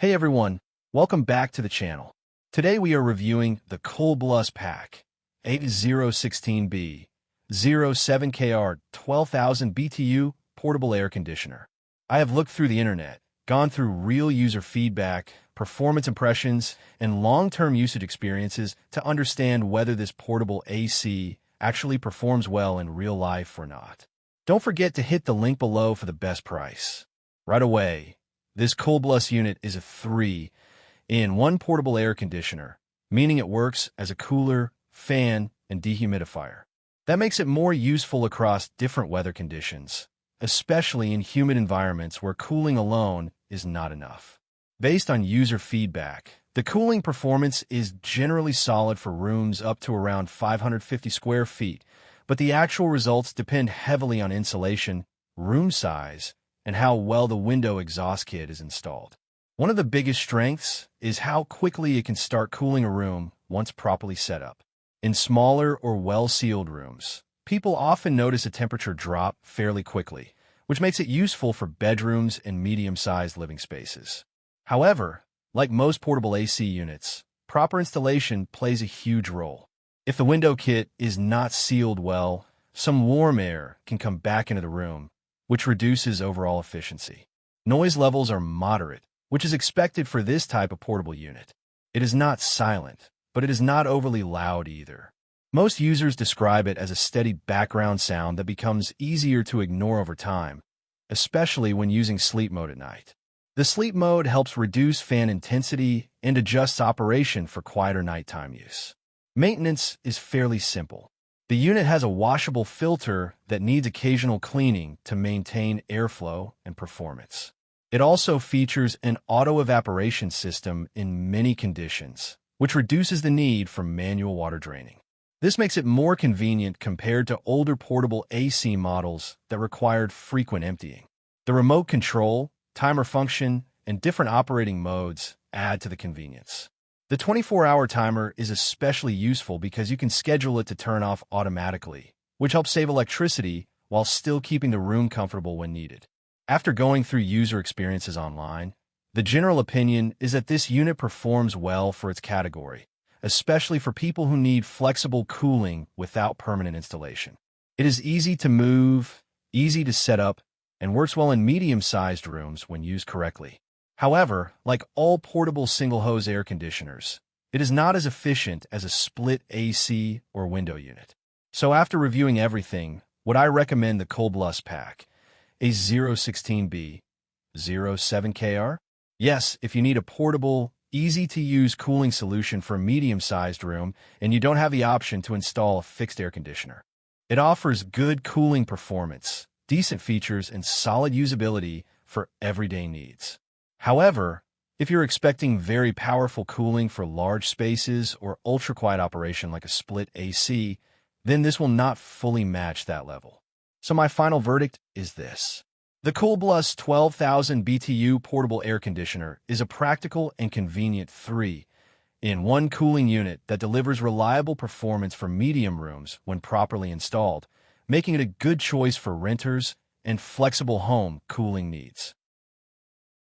Hey everyone, welcome back to the channel. Today we are reviewing the Coolblus PAC-A016B-07KR 12,000 BTU Portable Air Conditioner. I have looked through the internet, gone through real user feedback, performance impressions, and long-term usage experiences to understand whether this portable AC actually performs well in real life or not. Don't forget to hit the link below for the best price. Right away, this Coolblus unit is a 3-in-1 portable air conditioner, meaning it works as a cooler, fan, and dehumidifier. That makes it more useful across different weather conditions, especially in humid environments where cooling alone is not enough. Based on user feedback, the cooling performance is generally solid for rooms up to around 550 square feet, but the actual results depend heavily on insulation, room size, and how well the window exhaust kit is installed. One of the biggest strengths is how quickly it can start cooling a room once properly set up. In smaller or well-sealed rooms, people often notice a temperature drop fairly quickly, which makes it useful for bedrooms and medium-sized living spaces. However, like most portable AC units, proper installation plays a huge role. If the window kit is not sealed well, some warm air can come back into the room, which reduces overall efficiency. Noise levels are moderate, which is expected for this type of portable unit. It is not silent, but it is not overly loud either. Most users describe it as a steady background sound that becomes easier to ignore over time, especially when using sleep mode at night. The sleep mode helps reduce fan intensity and adjusts operation for quieter nighttime use. Maintenance is fairly simple. The unit has a washable filter that needs occasional cleaning to maintain airflow and performance. It also features an auto-evaporation system in many conditions, which reduces the need for manual water draining. This makes it more convenient compared to older portable AC models that required frequent emptying. The remote control, timer function, and different operating modes add to the convenience. The 24-hour timer is especially useful because you can schedule it to turn off automatically, which helps save electricity while still keeping the room comfortable when needed. After going through user experiences online, the general opinion is that this unit performs well for its category, especially for people who need flexible cooling without permanent installation. It is easy to move, easy to set up, and works well in medium-sized rooms when used correctly. However, like all portable single-hose air conditioners, it is not as efficient as a split AC or window unit. So after reviewing everything, would I recommend the Coolblus PAC-A016B-07KR? Yes, if you need a portable, easy-to-use cooling solution for a medium-sized room and you don't have the option to install a fixed air conditioner. It offers good cooling performance, decent features, and solid usability for everyday needs. However, if you're expecting very powerful cooling for large spaces or ultra-quiet operation like a split AC, then this will not fully match that level. So my final verdict is this. The Coolblus 12,000 BTU Portable Air Conditioner is a practical and convenient 3-in-1 cooling unit that delivers reliable performance for medium rooms when properly installed, making it a good choice for renters and flexible home cooling needs.